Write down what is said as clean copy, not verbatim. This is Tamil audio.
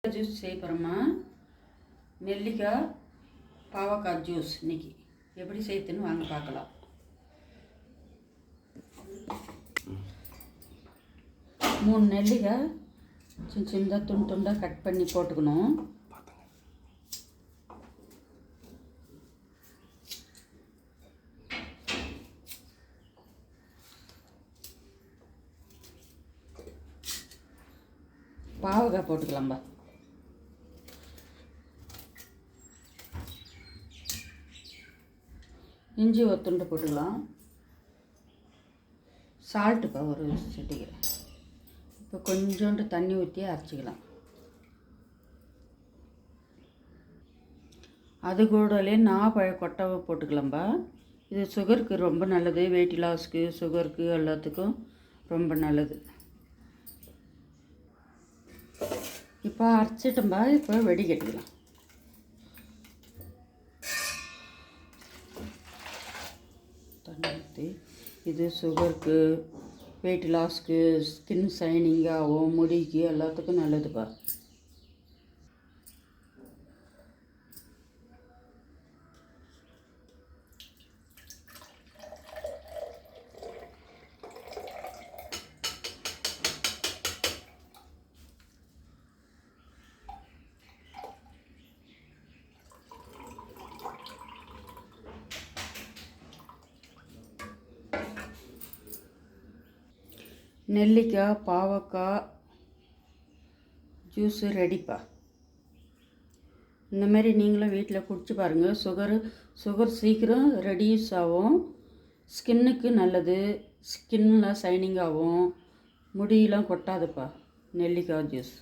ஜூஸ் செய்ய போகிறோமா? நெல்லிக்காய் பாவக்காய் ஜூஸ் இன்னைக்கு எப்படி செய்யுதுன்னு வாங்க பார்க்கலாம். மூணு நெல்லிக்காய் சின்ன சின்னதாக துண்டு துண்டாக கட் பண்ணி போட்டுக்கணும். பாவக்காய் போட்டுக்கலாம்பா. இஞ்சி ஒரு துண்டு போட்டுக்கலாம். சால்ட்டுப்பா ஒரு சிட்டிகை. இப்போ கொஞ்சோண்டு தண்ணி ஊற்றி அரைச்சிக்கலாம். அது கூடலே நாப்பழ கொட்டை போட்டுக்கலாம்பா. இது சுகருக்கு ரொம்ப நல்லது, வெயிட் லாஸ்க்கு, சுகருக்கு எல்லாத்துக்கும் ரொம்ப நல்லது. இப்போ அரைச்சிட்டோம்பா. இப்போ வெடிகட்டிக்கலாம். தண்ணி ஊற்றி இது சுகருக்கு, வெயிட் லாஸ்க்கு, ஸ்கின் ஷைனிங்காகவும், முடிக்கு எல்லாத்துக்கும் நல்லதுப்பா. நெல்லிக்காய் பாவக்காய் ஜூஸு ரெடிப்பா. இந்தமாரி நீங்களும் வீட்டில் குடிச்சு பாருங்கள். சுகர் சீக்கிரம் ரெடியூஸ் ஆகும், ஸ்கின்னுக்கு நல்லது, ஸ்கின்னில் ஷைனிங் ஆகும், முடியெலாம் கொட்டாதுப்பா நெல்லிக்காய் ஜூஸ்.